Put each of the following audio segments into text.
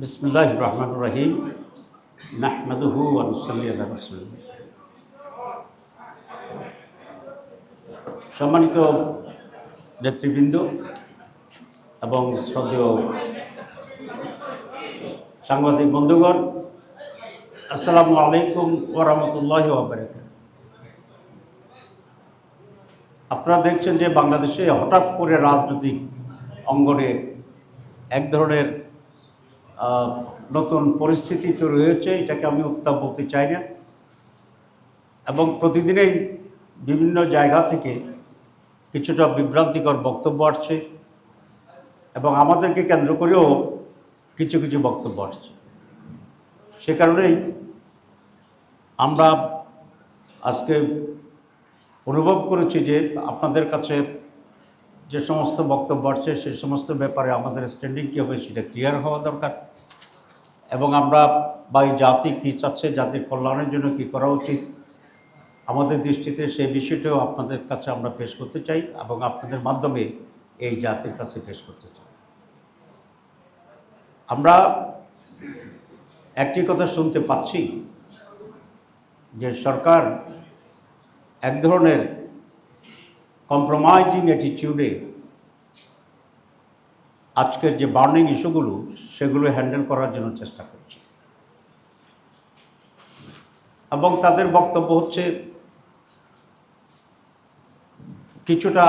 বিসমিল্লাহির রহমানির রহিম নাহমাদুহু ওয়া নুসাল্লি আলা রাসূলিল্লাহ। সম্মানিত নেতৃবৃন্দ এবং শ্রদ্ধেয় সাংবাদিক বন্ধুগণ, আসসালামু আলাইকুম ওয়া রাহমাতুল্লাহি ওয়া বারাকাতুহু। আপনারা দেখছেন যে বাংলাদেশে হঠাৎ করে রাজনৈতিক অঙ্গনে এক ধরনের নতুন পরিস্থিতি তৈরি হয়েছে। এটাকে আমি উত্তাপ বলতে চাই না, এবং প্রতিদিনেই বিভিন্ন জায়গা থেকে কিছুটা বিভ্রান্তিকর বক্তব্য আসছে এবং আমাদেরকে কেন্দ্র করেও কিছু কিছু বক্তব্য আসছে। সে কারণেই আমরা আজকে অনুভব করেছি যে আপনাদের কাছে যে সমস্ত বক্তব্য আসছে সে সমস্ত ব্যাপারে আমাদের স্ট্যান্ডিং কী হবে সেটা ক্লিয়ার হওয়া দরকার, এবং আমরা বা এই জাতি কী চাচ্ছে, জাতির কল্যাণের জন্য কী করা উচিত আমাদের দৃষ্টিতে সেই বিষয়টাও আপনাদের কাছে আমরা পেশ করতে চাই এবং আপনাদের মাধ্যমে এই জাতির কাছে পেশ করতে চাই। আমরা একটি কথা শুনতে পাচ্ছি যে সরকার এক ধরনের কম্প্রোমাইজিং অ্যাটিটিউডে আজকের যে বার্নিং ইস্যুগুলো সেগুলো হ্যান্ডেল করার জন্য চেষ্টা করছে, এবং তাদের বক্তব্য হচ্ছে কিছুটা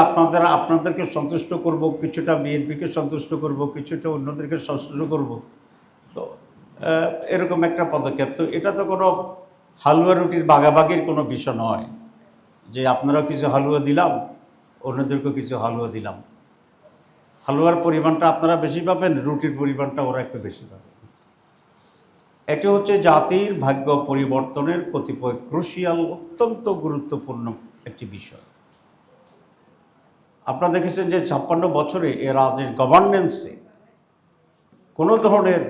আপনাদেরকে সন্তুষ্ট করব, কিছুটা বিএনপিকে সন্তুষ্ট করব, কিছুটা অন্যদেরকে সন্তুষ্ট করব। তো এরকম একটা পদক্ষেপ, তো এটা তো কোনো হালুয়া রুটির ভাগাভাগির কোনো বিষয় নয় যে আপনারা কিছু হালুয়া দিলাম, অন্যদেরকেও কিছু হালুয়া দিলাম। হালুয়ার পরিমাণটা আপনারা বেশি পাবেন, রুটির পরিমাণটা ওরা একটু বেশি পাবে। এটি হচ্ছে জাতির ভাগ্য পরিবর্তনের কতিপয় ক্রুশিয়াল, অত্যন্ত গুরুত্বপূর্ণ একটি বিষয়। আপনারা দেখেছেন যে 56 বছরে এ রাজ্যের গভর্নেন্সে কোনো ধরনের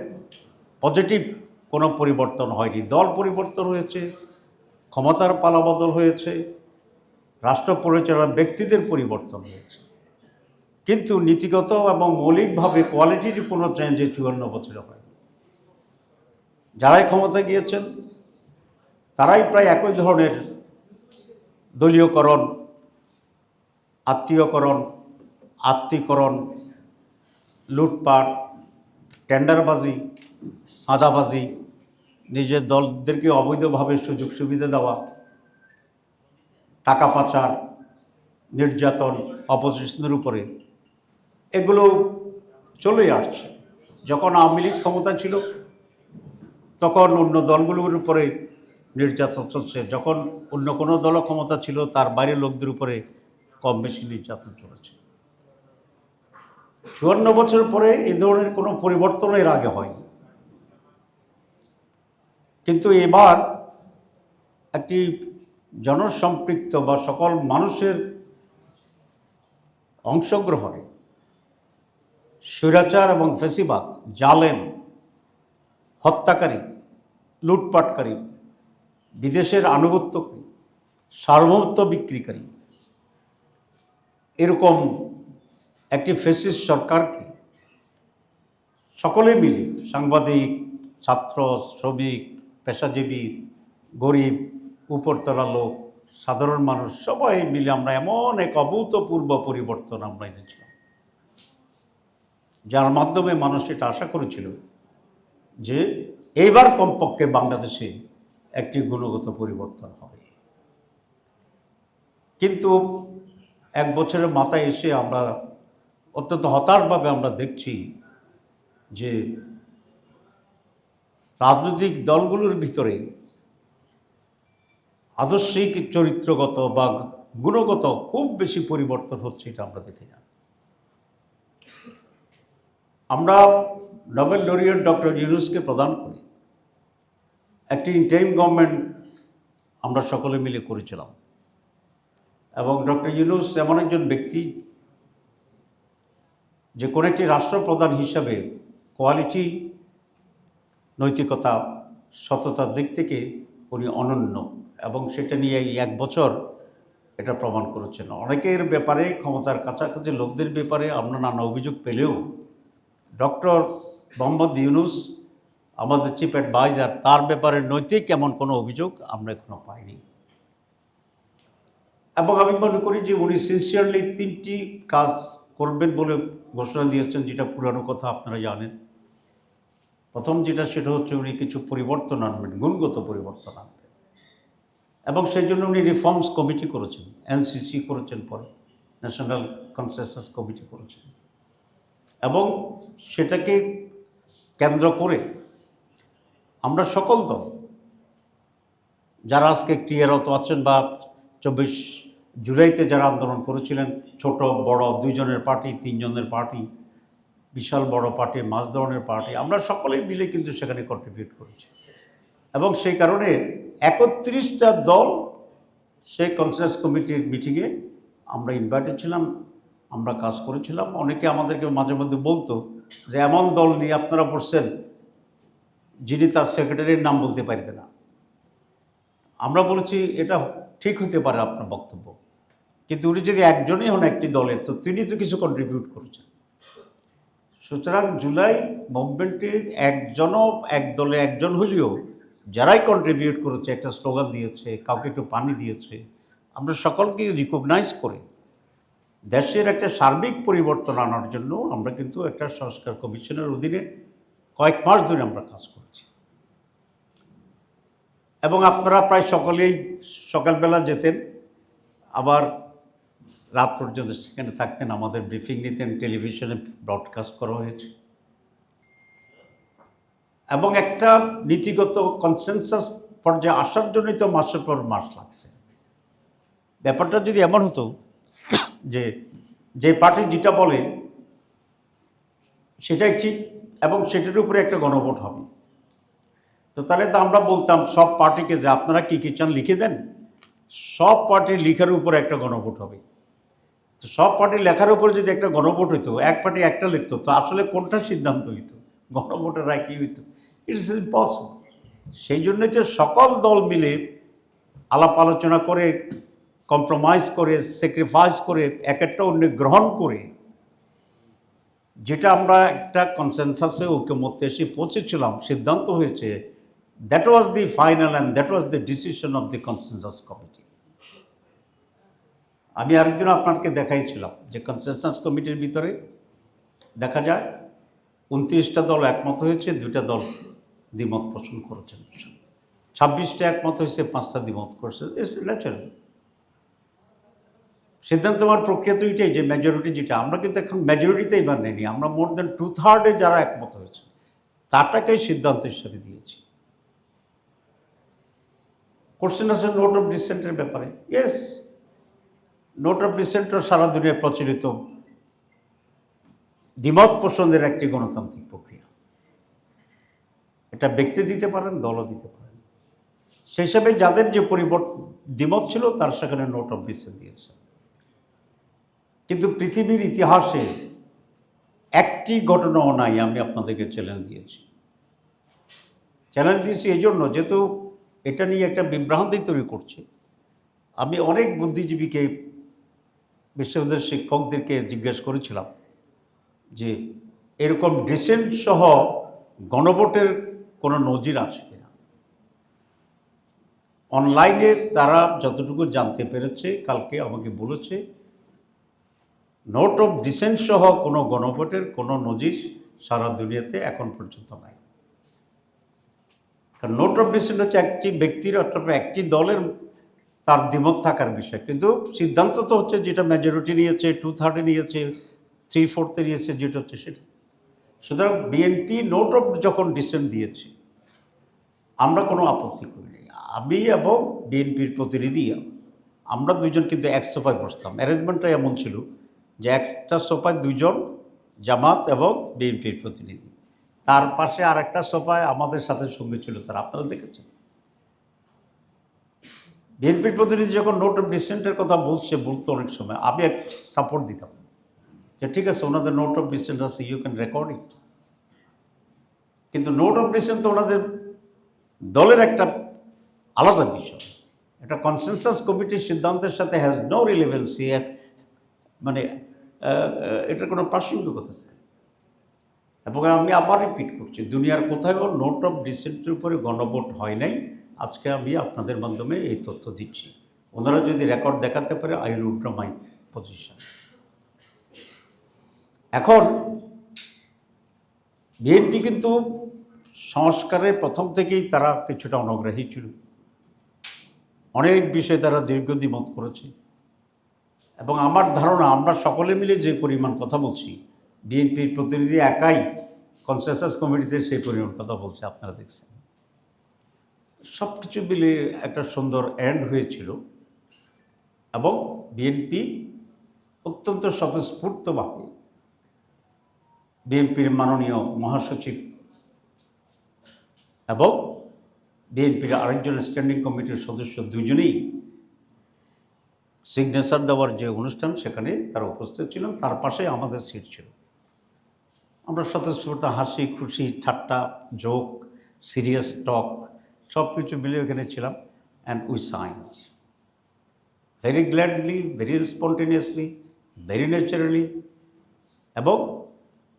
পজিটিভ কোনো পরিবর্তন হয়নি। দল পরিবর্তন হয়েছে, ক্ষমতার পালাবদল হয়েছে, রাষ্ট্র পরিচালনার ব্যক্তিদের পরিবর্তন হয়েছে, কিন্তু নীতিগত এবং মৌলিকভাবে কোয়ালিটির কোনো চেঞ্জ 54 বছরে হয়নি। যারাই ক্ষমতায় গিয়েছেন তারাই প্রায় একই ধরনের দলীয়করণ, আত্মীয়করণ, আত্মীকরণ, লুটপাট, টেন্ডারবাজি, সাদাবাজি, নিজের দলদেরকে অবৈধভাবে সুযোগ সুবিধা দেওয়া, টাকা পাচার, নির্যাতন অপোজিশনের উপরে, এগুলো চলেই আসছে। যখন আওয়ামী লীগ ক্ষমতা ছিল তখন অন্য দলগুলোর উপরে নির্যাতন চলছে, যখন অন্য কোনো দল ক্ষমতা ছিল তার বাইরের লোকদের উপরে কম বেশি নির্যাতন চলেছে। 54 বছর পরে এই ধরনের কোনো পরিবর্তন এর আগে হয়নি, কিন্তু এবার একটি জনসম্পৃক্ত বা সকল মানুষের অংশগ্রহণে স্বৈরাচার এবং ফ্যাসিবাদ, জালেম, হত্যাকারী, লুটপাটকারী, বিদেশের আনুগত্যকারী, সার্বভৌমত্ব বিক্রিকারী, এরকম একটি ফ্যাসিস্ট সরকারকে সকলে মিলে, সাংবাদিক, ছাত্র, শ্রমিক, পেশাজীবী, গরিব, উপরতলা লোক, সাধারণ মানুষ, সবাই মিলে আমরা এমন এক অভূতপূর্ব পরিবর্তন আমরা এনেছিলাম, যার মাধ্যমে মানুষ এটা আশা করেছিল যে এইবার কমপক্ষে বাংলাদেশে একটি গুণগত পরিবর্তন হবে। কিন্তু এক বছরের মাথায় এসে আমরা অত্যন্ত হতাশভাবে আমরা দেখছি যে রাজনৈতিক দলগুলোর ভিতরে আদর্শিক, চরিত্রগত বা গুণগত খুব বেশি পরিবর্তন হচ্ছে, এটা আমরা দেখি না। আমরা নোবেল লরিয়েট ডক্টর ইউনূসকে প্রদান করি, একটি ইন্টারিম গভর্নমেন্ট আমরা সকলে মিলে করেছিলাম, এবং ডক্টর ইউনূস এমন একজন ব্যক্তি যে কোনো একটি রাষ্ট্রপ্রধান হিসাবে কোয়ালিটি, নৈতিকতা, সততার দিক থেকে উনি অনন্য, এবং সেটা নিয়ে এই এক বছর এটা প্রমাণ করেছেন। অনেকের ব্যাপারে, ক্ষমতার কাছাকাছি লোকদের ব্যাপারে আমরা নানা অভিযোগ পেলেও ডক্টর মোহাম্মদ ইউনূস আমাদের চিফ অ্যাডভাইজার, তার ব্যাপারে নৈতিক এমন কোনো অভিযোগ আমরা এখনো পাইনি। এবং আমি মনে করি যে উনি সিনসিয়ারলি 3টি কাজ করবেন বলে ঘোষণা দিয়েছেন, যেটা পুরানো কথা আপনারা জানেন। প্রথম যেটা, সেটা হচ্ছে উনি কিছু পরিবর্তন আনবেন, গুণগত পরিবর্তন আনবেন, এবং সেই জন্য উনি রিফর্মস কমিটি করেছেন, এনসিসি করেছেন, পরে ন্যাশনাল কনসেনসাস কমিটি করেছেন, এবং সেটাকে কেন্দ্র করে আমরা সকল দল যারা আজকে ক্রিয়ারত আছেন বা 24 জুলাইতে যারা আন্দোলন করেছিলেন, ছোট বড় 2 জনের পার্টি, 3 জনের পার্টি, বিশাল বড় পার্টি, মাঝ ধরনের পার্টি, আমরা সকলেই মিলে কিন্তু সেখানে কন্ট্রিবিউট করেছি। এবং সেই কারণে 31টা দল সেই কনসেনসাস কমিটির মিটিংয়ে আমরা ইনভাইটেড ছিলাম, আমরা কাজ করেছিলাম। অনেকে আমাদেরকে মাঝে মধ্যে বলতো যে এমন দল নিয়ে আপনারা বসছেন যিনি তার সেক্রেটারির নাম বলতে পারবে না। আমরা বলেছি এটা ঠিক হতে পারে আপনার বক্তব্য, কিন্তু উনি যদি একজনই হন একটি দলের, তো তিনি তো কিছু কন্ট্রিবিউট করেছেন। সুতরাং জুলাই মুভমেন্টে একজনও, এক দলে একজন হলেও যারাই কন্ট্রিবিউট করেছে, একটা স্লোগান দিয়েছে, কাউকে একটু পানি দিয়েছে, আমরা সকলকে রিকগনাইজ করে দেশের একটা সার্বিক পরিবর্তন আনার জন্য আমরা কিন্তু একটা সংস্কার কমিশনের অধীনে কয়েক মাস ধরে আমরা কাজ করছি। এবং আপনারা প্রায় সকলেই সকালবেলা যেতেন, আবার রাত পর্যন্ত সেখানে থাকতেন, আমাদের ব্রিফিং নিতেন, টেলিভিশনে ব্রডকাস্ট করা হয়েছে। এবং একটা নীতিগত কনসেনসাস পর্যায়ে আসার জন্যই তো মাসের পর মাস লাগছে। ব্যাপারটা যদি এমন হতো যে পার্টি যেটা বলে সেটাই ঠিক এবং সেটার উপরে একটা গণভোট হবে, তো তাহলে তো আমরা বলতাম সব পার্টিকে যে আপনারা কী কী চান লিখে দেন, সব পার্টির লিখার উপরে একটা গণভোট হবে। তো সব পার্টির লেখার উপরে যদি একটা গণভোট হইতো, এক পার্টি একটা লিখতো, তো আসলে কোনটা সিদ্ধান্ত হইতো, গণভোটের রায় কী হইতো? It's impossible. সেই জন্য যে সকল দল মিলে আলাপ আলোচনা করে, কম্প্রোমাইজ করে, স্যাক্রিফাইস করে, এক একটা অন্য গ্রহণ করে, যেটা আমরা একটা কনসেনসাসে ঐকমত্যে এসে পৌঁছেছিলাম, সিদ্ধান্ত হয়েছে, that was the final and that was the decision of the consensus committee. আমি আরেকদিন আপনাকে দেখাইছিলাম যে কনসেনসাস কমিটির ভিতরে দেখা যায় 29টা দল একমত হয়েছে, 2টা দল দ্বিমত পোষণ করেছেন, 26টা একমত হয়েছে, 5টা দ্বিমত করেছে। It's natural. সিদ্ধান্ত হওয়ার প্রক্রিয়া তো এটাই যে মেজরিটি যেটা, আমরা কিন্তু এখন মেজরিটিতে এবার নেই, আমরা মোর দেন 2/3 যারা একমত হয়েছে তারটাকেই সিদ্ধান্ত হিসেবে দিয়েছি। কোশ্চেন আছে নোট অফ ডিসেন্টের ব্যাপারে। ইয়েস, নোট অফ ডিসেন্টও সারা দুনিয়ায় প্রচলিত দ্বিমত পোষণের একটি গণতান্ত্রিক প্রক্রিয়া। এটা ব্যক্তি দিতে পারেন, দলও দিতে পারেন। সেই হিসাবে যাদের যে দ্বিমত ছিল তার সেখানে নোট অফ ডিসেন্ট দিয়েছে। কিন্তু পৃথিবীর ইতিহাসে একটি ঘটনাও নাই, আমি আপনাদেরকে চ্যালেঞ্জ দিয়েছি এই জন্য যেহেতু এটা নিয়ে একটা বিভ্রান্তি তৈরি করছে। আমি অনেক বুদ্ধিজীবীকে, বিশ্ববিদ্যালয়ের শিক্ষকদেরকে জিজ্ঞেস করেছিলাম যে এরকম ডিসেন্ট সহ গণভোটের কোনো নজির আছে কিনা। অনলাইনে তারা যতটুকু জানতে পেরেছে কালকে আমাকে বলেছে নোট অফ ডিসেন্ট সহ কোনো গণভোটের কোনো নজির সারা দুনিয়াতে এখন পর্যন্ত নাই। কারণ নোট অফ ডিসেন্ট হচ্ছে একটি ব্যক্তির অথবা একটি দলের তার দ্বিমত থাকার বিষয়, কিন্তু সিদ্ধান্ত তো হচ্ছে যেটা মেজরিটি নিয়েছে, 2/3 নিয়েছে, 3/4 নিয়েছে, যেটা হচ্ছে সেটা। সুতরাং বিএনপি নোট অফ যখন ডিসেন্ট দিয়েছে আমরা কোনো আপত্তি করিনি। আমি এবং বিএনপির প্রতিনিধি আমরা দুজন কিন্তু এক সোফায় বসতাম। অ্যারেঞ্জমেন্টটা এমন ছিল যে একটা সোফায় 2 জন জামাত এবং বিএনপির প্রতিনিধি, তার পাশে আর একটা সোফায় আমাদের সাথে সঙ্গে ছিল তারা, আপনারা দেখেছেন। বিএনপির প্রতিনিধি যখন নোট অফ ডিসেন্টের কথা বলতো অনেক সময় আমি এক সাপোর্ট দিতাম যে ঠিক আছে ওনাদের নোট অফ ডিসেন্ট আছে, ইউ ক্যান রেকর্ড ইট। কিন্তু নোট অফ ডিসেন্ট তো ওনাদের দলের একটা আলাদা বিষয়, একটা কনসেনসাস কমিটির সিদ্ধান্তের সাথে হ্যাজ নো রিলেভেন্সি, মানে এটার কোনো প্রাসঙ্গিকতা নেই। এবং আমি আবার রিপিট করছি, দুনিয়ার কোথাও নোট অফ ডিসেন্টের উপরে গণভোট হয় নাই। আজকে আমি আপনাদের মাধ্যমে এই তথ্য দিচ্ছি। ওনারা যদি রেকর্ড দেখাতে পারে, I will withdraw my position. এখন বিএনপি কিন্তু সংস্কারের প্রথম থেকেই তারা কিছুটা অনগ্রাহী ছিল। অনেক বিষয়ে তারা দীর্ঘদ্বিমত করেছে এবং আমার ধারণা আমরা সকলে মিলে যে পরিমাণ কথা বলছি, বিএনপির প্রতিনিধি একাই কনসেনসাস কমিটিতে সেই পরিমাণ কথা বলছে, আপনারা দেখছেন। সব কিছু মিলে একটা সুন্দর এন্ড হয়েছিল এবং বিএনপি অত্যন্ত স্বতঃস্ফূর্তভাবে বিএনপির মাননীয় মহাসচিব এবং বিএনপির আরেকজন স্ট্যান্ডিং কমিটির সদস্য দুজনেই সিগনেচার দেওয়ার যে অনুষ্ঠান, সেখানে তারা উপস্থিত ছিলেন। তার পাশে আমাদের সিট ছিল। আমরা স্বতঃস্ফূর্ত হাসি খুশি ঠাট্টা জোক সিরিয়াস টক সব কিছু মিলে ওখানে ছিলাম। And we signed very gladly, very spontaneously, very naturally এবং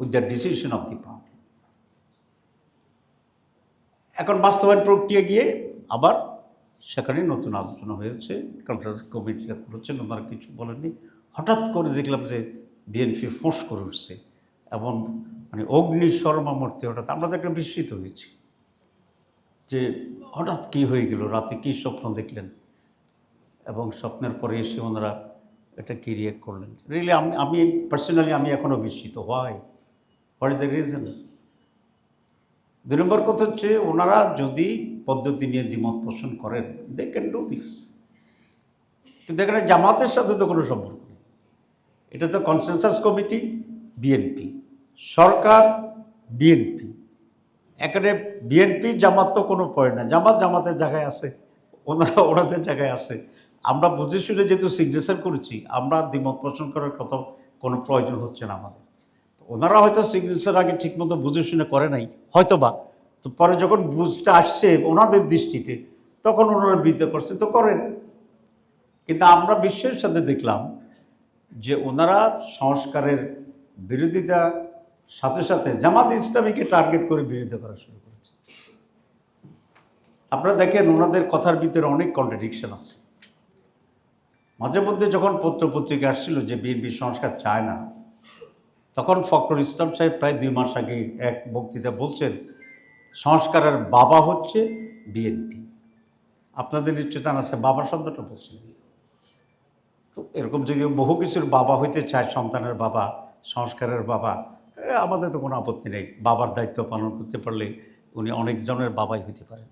with the decision of the party. এখন বাস্তবায়ন প্রক্রিয়া গিয়ে আবার সেখানে নতুন আলোচনা হয়েছে, কনসালটেন্ট কমিটিরা করেছেন, ওনারা কিছু বলেননি। হঠাৎ করে দেখলাম যে বিএনপি ফোঁস করে উঠছে এবং মানে অগ্নিশর্মা মূর্তি। হঠাৎ আমরা তো একটা বিস্মিত হয়েছি যে হঠাৎ কী হয়ে গেল, রাতে কী স্বপ্ন দেখলেন এবং স্বপ্নের পরে এসে ওনারা এটা কী রিয়েক্ট করলেন। রিয়েলি আমি পার্সোনালি আমি এখনও বিস্মিত। What is the reason? 2 নম্বর কথা হচ্ছে, ওনারা যদি পদ্ধতি নিয়ে দ্বিমত পোষণ করেন, দে ক্যান ডু দিস, কিন্তু এখানে জামাতের সাথে তো কোনো সম্পর্ক নেই। এটা তো কনসেনসাস কমিটি বিএনপি, সরকার বিএনপি, এখানে বিএনপি জামাত তো কোনো পয়েন্ট না। জামাত জামাতের জায়গায় আছে, ওনারা ওনাদের জায়গায় আছে। আমরা বুঝে শুনে যেহেতু সিগনেচার করেছি, আমরা দ্বিমত পোষণ করার কথা কোনো প্রয়োজন হচ্ছে না আমাদের। ওনারা হয়তো সিগনেচার আগে ঠিকমতো বুঝে শুনে করে নাই হয়তো বা, তো পরে যখন বুঝটা আসছে ওনাদের দৃষ্টিতে, তখন ওনারা বিচার করছেন, তো করেন। কিন্তু আমরা বিশ্বের সাথে দেখলাম যে ওনারা সংস্কারের বিরোধিতা সাথে সাথে জামাত ইসলামীকে টার্গেট করে বিরোধিতা করা শুরু করেছে। আপনারা দেখেন ওনাদের কথার ভিতরে অনেক কন্ট্রাডিকশন আছে। মাঝে মধ্যে যখন পত্রপত্রিকা আসছিল যে বিএনপি সংস্কার চায় না, তখন ফখরুল ইসলাম সাহেব প্রায় 2 মাস আগে এক বক্তৃতা বলছেন সংস্কারের বাবা হচ্ছে বিএনপি। আপনাদের নিশ্চয় জানা আছে বাবা শব্দটা বলছেন। তো এরকম যদি বহু কিছুর বাবা হইতে চায়, সন্তানের বাবা, সংস্কারের বাবা, আমাদের তো কোনো আপত্তি নেই। বাবার দায়িত্ব পালন করতে পারলে উনি অনেকজনের বাবাই হতে পারেন।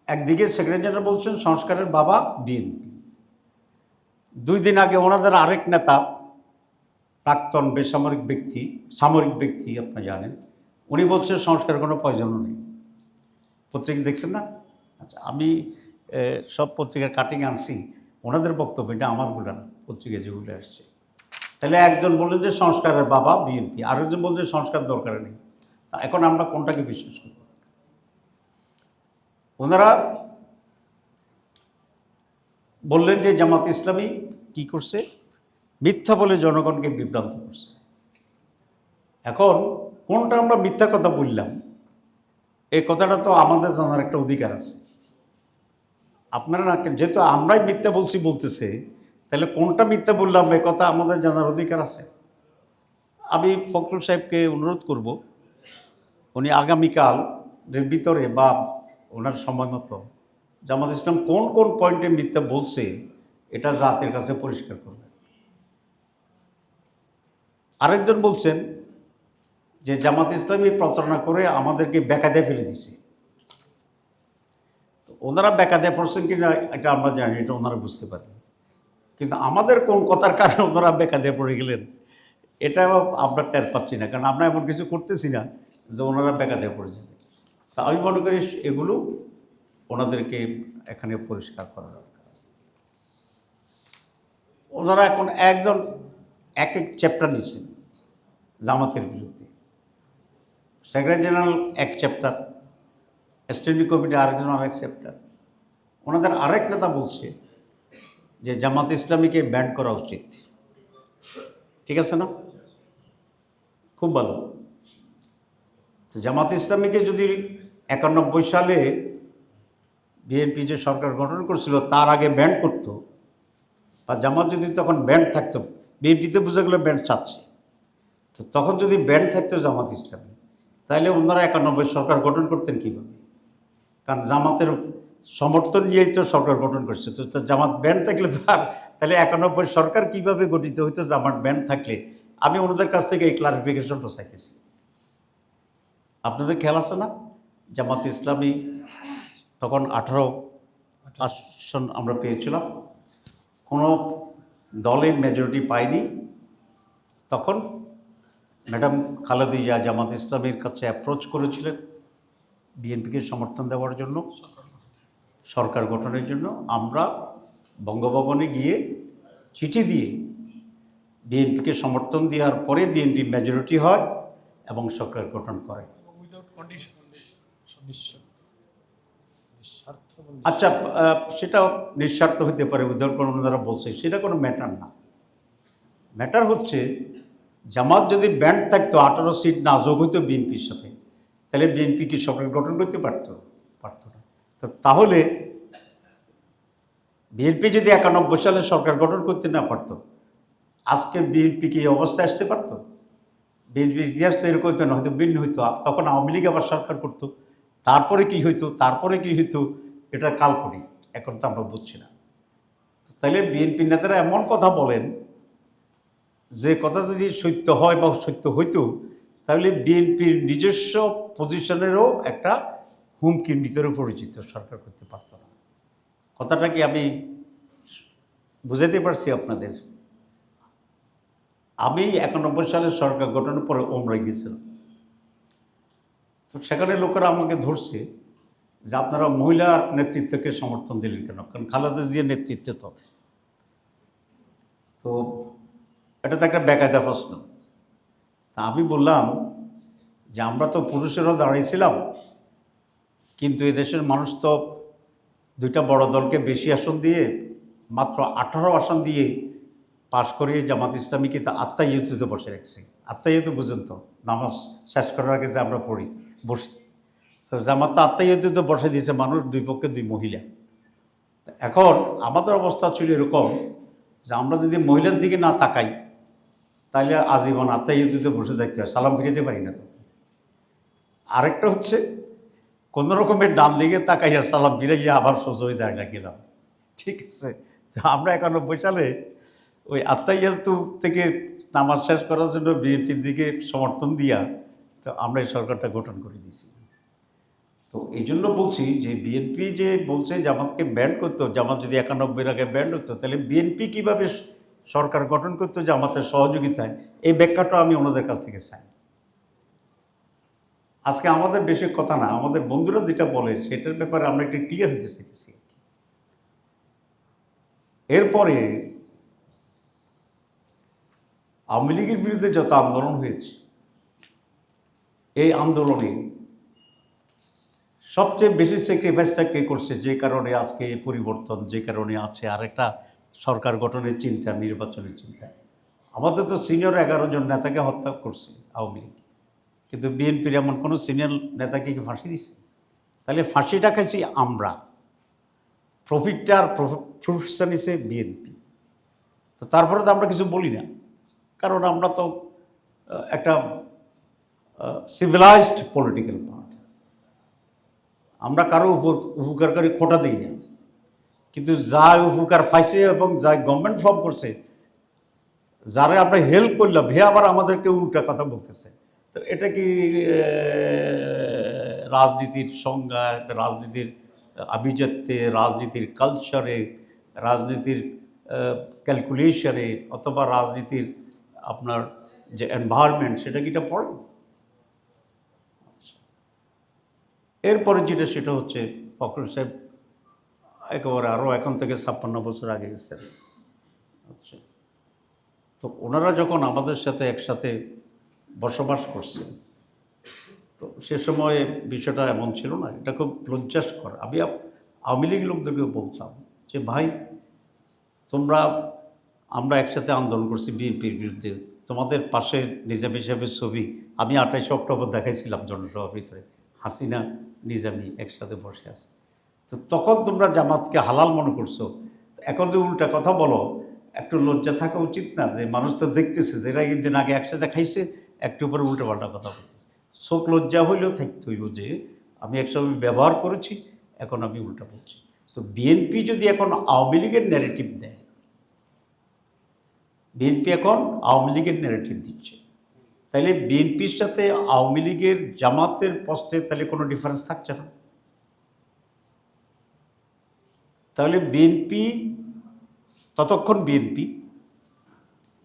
একদিকে সেক্রেটারি জেনারেল বলছেন সংস্কারের বাবা বিএনপি। 2 দিন আগে ওনাদের আরেক নেতা, প্রাক্তন বেসামরিক ব্যক্তি, সামরিক ব্যক্তি আপনি জানেন, উনি বলছেন সংস্কারের কোনো প্রয়োজনও নেই। পত্রিকা দেখছেন না? আচ্ছা, আমি সব পত্রিকার কাটিং আনছি, ওনাদের বক্তব্য, এটা আমারগুলো না, পত্রিকা যেগুলো আসছে। তাহলে একজন বললেন যে সংস্কারের বাবা বিএনপি, আরেকজন বলছেন সংস্কার দরকার নেই। এখন আমরা কোনটাকে বিশ্বাস করব? ওনারা বললেন যে জামাত ইসলামী কি করছে, মিথ্যা বলে জনগণকে বিভ্রান্ত করছে। এখন কোনটা আমরা মিথ্যা কথা বললাম, এই কথাটা তো আমাদের জানার একটা অধিকার আছে। আপনারা না, যেহেতু আমরাই মিথ্যা বলছি বলতেছে, তাহলে কোনটা মিথ্যা বললাম এই কথা আমাদের জানার অধিকার আছে। আমি ফখরুল সাহেবকে অনুরোধ করব, উনি আগামীকালের ভিতরে বা ওনার সময় মতো জামাত ইসলাম কোন কোন পয়েন্টে মিথ্যা বলছে এটা জাতির কাছে পরিষ্কার করবেন। আরেকজন বলছেন যে জামাত ইসলামী প্রতারণা করে আমাদেরকে বেকায়দায় ফেলে দিছে। ওনারা বেকায়দায় পড়ছেন কিনা এটা আমরা জানি, এটা ওনারা বুঝতে পারেন, কিন্তু আমাদের কোন কথার কারণে ওনারা বেকায়দায় পড়ে গেলেন এটা আমরা টের পাচ্ছি না, কারণ আমরা এমন কিছু করতেছি না যে ওনারা বেকায়দায় পড়ে যাবে। তা আমি মনে করি এগুলো ওনাদেরকে এখানে পরিষ্কার করা দরকার। ওনারা এখন একজন এক এক চ্যাপ্টার নিচ্ছেন জামাতের বিরুদ্ধে। সেক্রেটারি জেনারেল এক চ্যাপ্টার, স্ট্যান্ডিং কমিটি আরেকজন আরেক চ্যাপ্টার। ওনাদের আরেক নেতা বলছে যে জামাত ইসলামীকে ব্যান করা উচিত। ঠিক আছে না? খুব ভালো। তো জামাত ইসলামীকে যদি 91 সালে বিএনপি যে সরকার গঠন করছিল তার আগে ব্যান্ড করতো, বা জামাত যদি তখন ব্যান্ড থাকতো, বিএনপিতে বোঝা গেলো ব্যান্ড চাচ্ছে, তো তখন যদি ব্যান্ড থাকতো জামাত ইসলামী, তাহলে ওনারা 91 সরকার গঠন করতেন কীভাবে? কারণ জামাতের সমর্থন নিয়েই তো সরকার গঠন করছে। তো জামাত ব্যান্ড থাকলে তো আর তাহলে 91 সরকার কীভাবে গঠিত হইতো জামাত ব্যান্ড থাকলে? আমি ওনাদের কাছ থেকে এই ক্লারিফিকেশনটা চাইতেছি। আপনাদের খেয়াল আছে না, জামাত ইসলামী তখন 18 আসন আমরা পেয়েছিলাম, কোনো দলে মেজরিটি পায়নি। তখন ম্যাডাম খালেদা জিয়া জামাত ইসলামীর কাছে অ্যাপ্রোচ করেছিলেন বিএনপিকে সমর্থন দেওয়ার জন্য, সরকার গঠনের জন্য। আমরা বঙ্গভবনে গিয়ে চিঠি দিয়ে বিএনপিকে সমর্থন দেওয়ার পরে বিএনপি মেজরিটি হয় এবং সরকার গঠন করে। আচ্ছা, সেটা নিঃস্বার্থ হতে পারে, উদাহরণ কোনো যারা বলছে সেটা কোনো ম্যাটার না। ম্যাটার হচ্ছে জামাত যদি ব্যান্ড থাকতো, 18 সিট না যোগ হইতো বিএনপির সাথে, তাহলে বিএনপি কি সরকার গঠন করতে পারতো না। তো তাহলে বিএনপি যদি 91 সালে সরকার গঠন করতে না পারতো, আজকে বিএনপি কি এই অবস্থায় আসতে পারতো? বিএনপির ইতিহাস তো এরকম হতো না, হয়তো ভিন্ন হইতো। তখন আওয়ামী লীগ আবার সরকার করতো, তারপরে কি হইতো, এটা কাল্পনিক, এখন তো আমরা বুঝছি না। তাইলে বিএনপি নেতারা এমন কথা বলেন, যে কথা যদি সত্য হয় বা সত্য হইতো, তাহলে বিএনপির নিজস্ব পজিশনেরও একটা হুমকির ভিতরে পরিচিত, সরকার করতে পারত না। কথাটা কি আমি বুঝাতে পারছি আপনাদের? আমি 91 সালে সরকার গঠনের পরে ওমরায় গেছিলাম। তো সেখানে লোকেরা আমাকে ধরছে যে আপনারা মহিলার নেতৃত্বকে সমর্থন দিলেন কেন? কারণ খালেদা জিয়ার নেতৃত্বে তো এটা তো একটা বেকায়দা প্রশ্ন। তা আমি বললাম যে আমরা তো পুরুষেরও দাঁড়িয়েছিলাম, কিন্তু এদেশের মানুষ তো দুইটা বড় দলকে বেশি আসন দিয়ে, মাত্র 18 আসন দিয়ে পাশ করিয়ে জামাত ইসলামীকে তো আত্মাইয়ুতে বসে রাখছে। আত্মাইয়ুত বুঝুন তো, নামাজ শেষ করার আগে যে আমরা পড়ি বসে, তো জামাত তো আত্মাইয়ুতে বসে দিয়েছে মানুষ, দুই পক্ষে দুই মহিলা। এখন আমাদের অবস্থা ছিল এরকম যে আমরা যদি মহিলার দিকে না তাকাই, তাহলে আজীবন আত্মাইয়ুতে বসে থাকতে হয়, সালাম ফিরাতে পারি না। তো আরেকটা হচ্ছে কোনো রকমের ডান দিকে তাকাইয়া সালাম ফিরাইয়া আবার সোজা হয়ে দাঁড়িয়ে গেলাম। ঠিক আছে, তো আমরা 91 সালে ওই আত্মাইয়াতু থেকে নামাজ শেষ করার জন্য বিএনপির দিকে সমর্থন দিয়া তো আমরা এই সরকারটা গঠন করে দিয়েছি। তো এই জন্য বলছি যে বিএনপি যে বলছে জামাতকে ব্যান্ড করতো, জামাত যদি 91 আগে ব্যান্ড হতো, তাহলে বিএনপি কীভাবে সরকার গঠন করতো জামাতের সহযোগিতায়, এই ব্যাখ্যাটা আমি ওনাদের কাছ থেকে চাই। আজকে আমাদের বেশি কথা না, আমাদের বন্ধুরা যেটা বলে সেটার ব্যাপারে আমরা একটু ক্লিয়ার হতে চাইতেছি। এরপরে আওয়ামী লীগের বিরুদ্ধে যত আন্দোলন হয়েছে, এই আন্দোলনে সবচেয়ে বেশি স্যাক্রিফাইসটা কে করছে, যে কারণে আজকে এই পরিবর্তন, যে কারণে আছে আরেকটা সরকার গঠনের চিন্তা, নির্বাচনের চিন্তা। আমাদের তো সিনিয়র 11 জন নেতাকে হত্যা করছে আওয়ামী লীগ, কিন্তু বিএনপির এমন কোনো সিনিয়র নেতাকে কি ফাঁসি দিছে? তাহলে ফাঁসিটা খাইছি আমরা, প্রফিটটা আর প্রফেশন হিসেবে বিএনপি। তো তারপরে তো আমরা কিছু বলি না, কারণ আমরা তো একটা সিভিলাইজড পলিটিক্যাল পার্টি, আমরা কারো উপকারকারী খোটা দিই না। কিন্তু যা উপকার পাইছে এবং যা গভর্নমেন্ট ফর্ম করছে, যারা আমরা হেল্প করলাম, হে আবার আমাদেরকে উল্টা কথা বলতেছে। তো এটা কি রাজনীতির সংজ্ঞা, রাজনীতির আভিজাত্যে, রাজনীতির কালচারে, রাজনীতির ক্যালকুলেশনে, অথবা রাজনীতির আপনার যে এনভায়রনমেন্ট, সেটা কি এটা পড়ে? এরপরে যেটা সেটা হচ্ছে ফখরুল সাহেব একেবারে আরও এখন থেকে 56 বছর আগে গেছেন। আচ্ছা, তো ওনারা যখন আমাদের সাথে একসাথে বসবাস করছেন, তো সে সময় বিষয়টা এমন ছিল না, এটা খুব লজ্জাস্কর। আমি আওয়ামী লীগ লোকদেরকে বলতাম যে ভাই, আমরা একসাথে আন্দোলন করছি বিএনপির বিরুদ্ধে, তোমাদের পাশে নিজামী সাহেবের ছবি আমি 28 অক্টোবর দেখাইছিলাম জনসভার ভিতরে, হাসিনা নিজামী একসাথে বসে আছে। তো তখন তোমরা জামাতকে হালাল মনে করছো, এখন যে উল্টা কথা বলো, একটু লজ্জা থাকা উচিত না? যে মানুষ তো দেখতেছে যে এরা কিন্তু আগে একসাথে খাইছে, একটু উপরে উল্টো পাল্টা কথা বলতেছে। শোক লজ্জা হইলেও থাকতে হইব যে আমি একসময় ব্যবহার করেছি, এখন আমি উল্টা বলছি। তো বিএনপি যদি এখন আওয়ামী লীগের ন্যারেটিভ দেয়, বিএনপি এখন আওয়ামী লীগের ন্যারেটিভ দিচ্ছে, তাহলে বিএনপির সাথে আওয়ামী লীগের জামাতের পোস্টে তাহলে কোনো ডিফারেন্স থাকছে না। তাহলে বিএনপি ততক্ষণ বিএনপি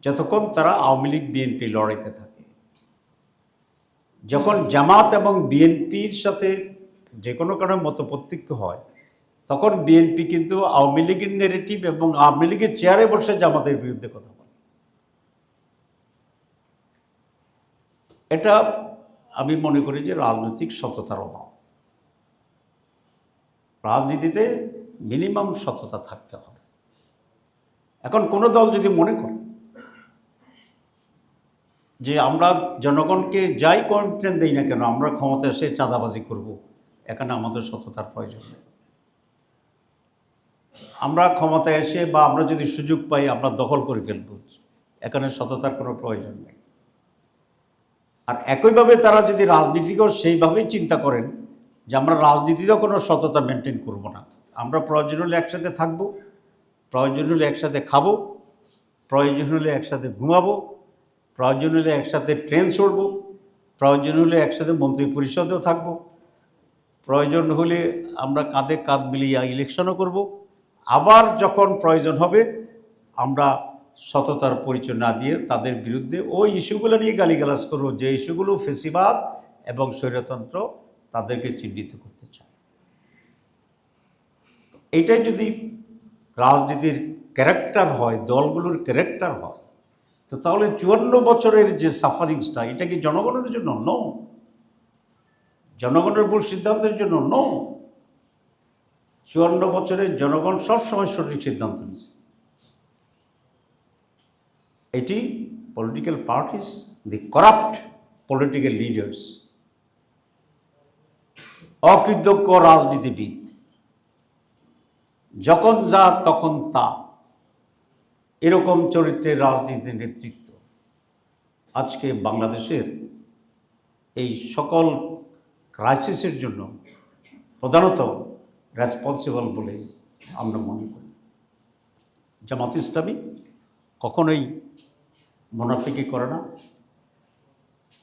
যতক্ষণ তারা আওয়ামী লীগ বিএনপি লড়াইতে থাকে। যখন জামাত এবং বিএনপির সাথে যে কোনো কারণে মতপার্থক্য হয়, তখন বিএনপি কিন্তু আওয়ামী লীগের নেগেটিভ এবং আওয়ামী লীগের চেয়ারে বসে জামাতের বিরুদ্ধে কথা বলে। এটা আমি মনে করি যে রাজনৈতিক সততার অভাব। রাজনীতিতে মিনিমাম সততা থাকতে হবে। এখন কোনো দল যদি মনে করে যে আমরা জনগণকে যাই কমিটমেন্ট দিই না কেন, আমরা ক্ষমতা এসে চাঁদাবাজি করব, এখানে আমাদের সততার প্রয়োজন নেই। আমরা ক্ষমতায় এসে বা আমরা যদি সুযোগ পাই আমরা দখল করে ফেলব, এখানে সততার কোনো প্রয়োজন নেই। আর একইভাবে তারা যদি রাজনীতিকেও সেইভাবেই চিন্তা করেন যে আমরা রাজনীতিতেও কোনো সততা মেনটেন করব না, আমরা প্রয়োজন হলে একসাথে থাকব, প্রয়োজন হলে একসাথে খাবো, প্রয়োজন হলে একসাথে ঘুমাবো, প্রয়োজন হলে একসাথে ট্রেন চড়ব, প্রয়োজন হলে একসাথে মন্ত্রী পরিষদেও থাকব, প্রয়োজন হলে আমরা কাঁধে কাঁধ মিলিয়ে ইলেকশনও করব, আবার যখন প্রয়োজন হবে আমরা সততার পরিচয় না দিয়ে তাদের বিরুদ্ধে ওই ইস্যুগুলো নিয়ে গালিগালাজ করব, যে ইস্যুগুলো ফেসিবাদ এবং স্বৈরতন্ত্র তাদেরকে চিহ্নিত করতে চায়। এটাই যদি রাজনীতির ক্যারেক্টার হয়, দলগুলোর ক্যারেক্টার হয়, তো তাহলে 54 বছরের যে সাফারিংসটা, এটা কি জনগণের জন্য? নো। জনগণের ভুল সিদ্ধান্তের জন্য? নো। 54 বছরের জনগণ সবসময় সঠিক সিদ্ধান্ত নিয়েছে। এটি পলিটিক্যাল পার্টিস, দি করাপ্ট পলিটিক্যাল লিডার্স, অকৃতজ্ঞ রাজনীতিবিদ, যখন যা তখন তা, এরকম চরিত্রের রাজনীতির নেতৃত্ব আজকে বাংলাদেশের এই সকল ক্রাইসিসের জন্য প্রধানত রেসপন্সিবল বলে আমরা মনে করি। জামাত ইসলামী কখনোই মুনাফিকি করে না,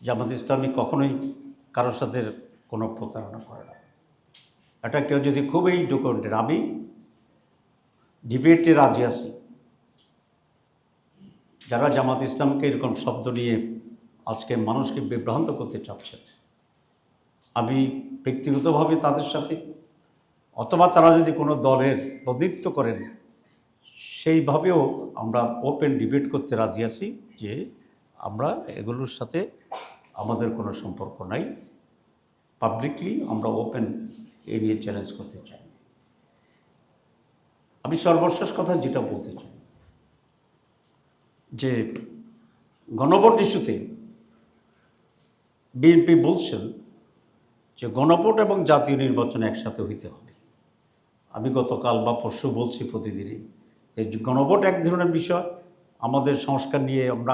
জামাত ইসলামী কখনোই কারোর সাথে কোনো প্রতারণা করে না। এটা কেউ যদি খুবই ডকুমেন্টেড, আমি ডিবেটে রাজি আছি। যারা জামাত ইসলামকে এরকম শব্দ নিয়ে আজকে মানুষকে বিভ্রান্ত করতে চাচ্ছে, আমি ব্যক্তিগতভাবে তাদের সাথে, অথবা তারা যদি কোনো দলের প্রতিনিধিত্ব করেন, সেইভাবেও আমরা ওপেন ডিবেট করতে রাজি আছি যে আমরা এগুলোর সাথে আমাদের কোনো সম্পর্ক নাই। পাবলিকলি আমরা ওপেন এ নিয়ে চ্যালেঞ্জ করতে চাই। আমি সর্বশেষ কথা যেটা বলতে চাই যে গণভোট ইস্যুতে বিএনপি বলছেন যে গণভোট এবং জাতীয় নির্বাচন একসাথে হইতে হবে। আমি গতকাল বা পরশু বলছি প্রতিদিনই যে গণভোট এক ধরনের বিষয়, আমাদের সংস্কার নিয়ে আমরা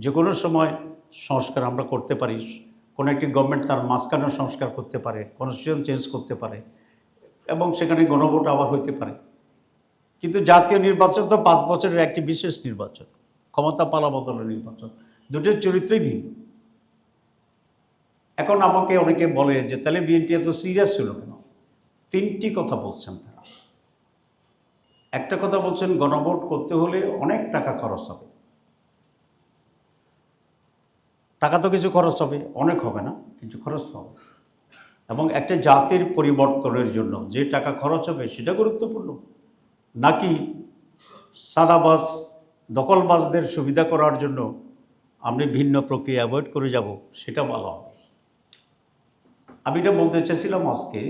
যে কোনো সময় সংস্কার আমরা করতে পারি। কোনো একটি গভর্নমেন্ট তার মাঝখানে সংস্কার করতে পারে, কনস্টিটিউশন চেঞ্জ করতে পারে, এবং সেখানে গণভোট আবার হইতে পারে। কিন্তু জাতীয় নির্বাচন তো 5 বছরের একটি বিশেষ নির্বাচন, ক্ষমতা পালাবদলের নির্বাচন, দুটোর চরিত্রই ভিন্ন। এখন আমাকে অনেকে বলে যে তাহলে বিএনপি এত সিরিয়াস ছিল কেন? 3টি কথা বলছেন তারা। একটা কথা বলছেন গণভোট করতে হলে অনেক টাকা খরচ হবে। টাকা তো কিছু খরচ হবে, অনেক হবে না, কিছু খরচ হবে। এবং একটা জাতির পরিবর্তনের জন্য যে টাকা খরচ হবে সেটা গুরুত্বপূর্ণ, নাকি সাদাবাজ দখলবাজদের সুবিধা করার জন্য আমি ভিন্ন প্রক্রিয়া অ্যাভয়েড করে যাব, সেটা ভালো হবে। আমি এটা বলতে চাইছিলাম আজকে।